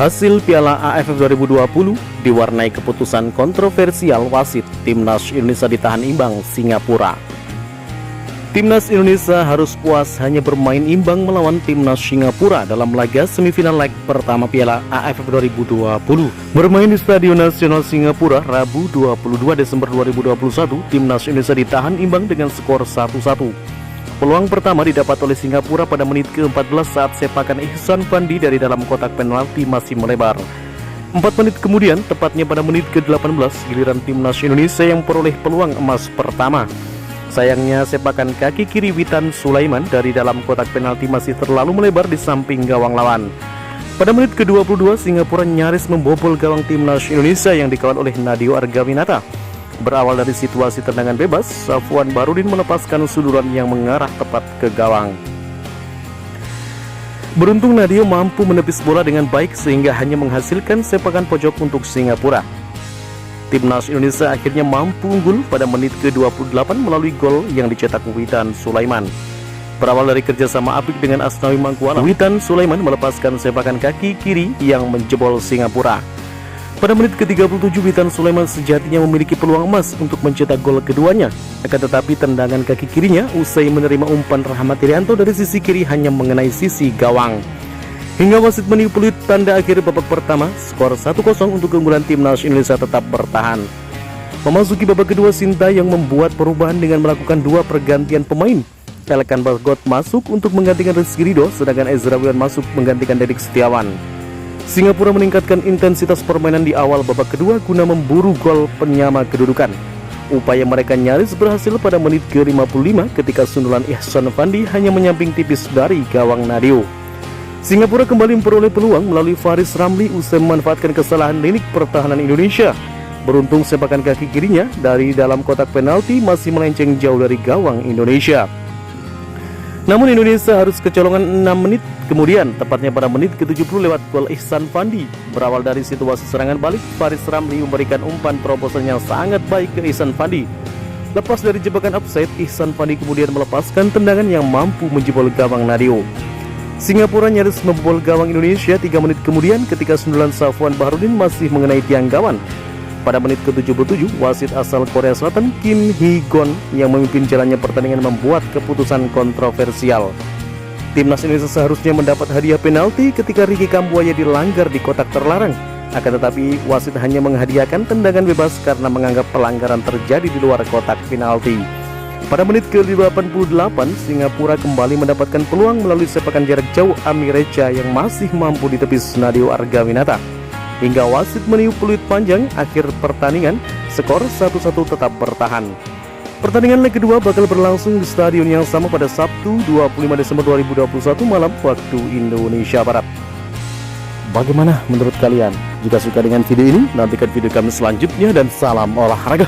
Hasil Piala AFF 2020 diwarnai keputusan kontroversial wasit. Timnas Indonesia ditahan imbang Singapura. Timnas Indonesia harus puas hanya bermain imbang melawan Timnas Singapura dalam laga semifinal leg pertama Piala AFF 2020. Bermain di Stadion Nasional Singapura Rabu 22 Desember 2021, Timnas Indonesia ditahan imbang dengan skor 1-1. Peluang pertama didapat oleh Singapura pada menit ke-14 saat sepakan Ihsan Fandi dari dalam kotak penalti masih melebar. 4 menit kemudian, tepatnya pada menit ke-18, giliran Timnas Indonesia yang peroleh peluang emas pertama. Sayangnya sepakan kaki kiri Witan Sulaiman dari dalam kotak penalti masih terlalu melebar di samping gawang lawan. Pada menit ke-22, Singapura nyaris membobol gawang Timnas Indonesia yang dikawal oleh Nadeo Argawinata. Berawal dari situasi tendangan bebas, Safwan Bahrudin melepaskan suduran yang mengarah tepat ke gawang. Beruntung Nadeo mampu menepis bola dengan baik sehingga hanya menghasilkan sepakan pojok untuk Singapura. Timnas Indonesia akhirnya mampu unggul pada menit ke-28 melalui gol yang dicetak Witan Sulaiman. Berawal dari kerjasama apik dengan Asnawi Mangkualam, Witan Sulaiman melepaskan sepakan kaki kiri yang menjebol Singapura. Pada menit ke-37, Witan Sulaiman sejatinya memiliki peluang emas untuk mencetak gol keduanya. Akan tetapi tendangan kaki kirinya usai menerima umpan Rahmat Irianto dari sisi kiri hanya mengenai sisi gawang. Hingga wasit meniup peluit tanda akhir babak pertama, skor 1-0 untuk keunggulan Timnas Indonesia tetap bertahan. Memasuki babak kedua, Sintayong membuat perubahan dengan melakukan 2 pergantian pemain. Elkan Bagot masuk untuk menggantikan Rizky Ridho, sedangkan Ezra Wilian masuk menggantikan Dedik Setiawan. Singapura meningkatkan intensitas permainan di awal babak kedua guna memburu gol penyama kedudukan. Upaya mereka nyaris berhasil pada menit ke-55 ketika sundulan Ihsan Fandi hanya menyamping tipis dari gawang Nadeo. Singapura kembali memperoleh peluang melalui Faris Ramli usai memanfaatkan kesalahan linik pertahanan Indonesia. Beruntung sepakan kaki kirinya dari dalam kotak penalti masih melenceng jauh dari gawang Indonesia. Namun Indonesia harus kecolongan 6 menit kemudian, tepatnya pada menit ke-70 lewat gol Ihsan Fandi. Berawal dari situasi serangan balik, Faris Ramli memberikan umpan terobosan yang sangat baik ke Ihsan Fandi. Lepas dari jebakan offside, Ihsan Fandi kemudian melepaskan tendangan yang mampu menjebol gawang Nadeo. Singapura nyaris membobol gawang Indonesia 3 menit kemudian ketika sundulan Safwan Bahrudin masih mengenai tiang gawang. Pada menit ke-77, wasit asal Korea Selatan Kim Hee-gon yang memimpin jalannya pertandingan membuat keputusan kontroversial. Timnas Indonesia seharusnya mendapat hadiah penalti ketika Ricky Kambuaya dilanggar di kotak terlarang. Akan tetapi wasit hanya menghadiahkan tendangan bebas karena menganggap pelanggaran terjadi di luar kotak penalti. Pada menit ke-88, Singapura kembali mendapatkan peluang melalui sepakan jarak jauh Amir Recha yang masih mampu ditepis Nadeo Argawinata. Hingga wasit meniup peluit panjang akhir pertandingan, skor 1-1 tetap bertahan. Pertandingan leg kedua bakal berlangsung di stadion yang sama pada Sabtu 25 Desember 2021 malam waktu Indonesia Barat. Bagaimana menurut kalian? Jika suka dengan video ini, nantikan video kami selanjutnya dan salam olahraga.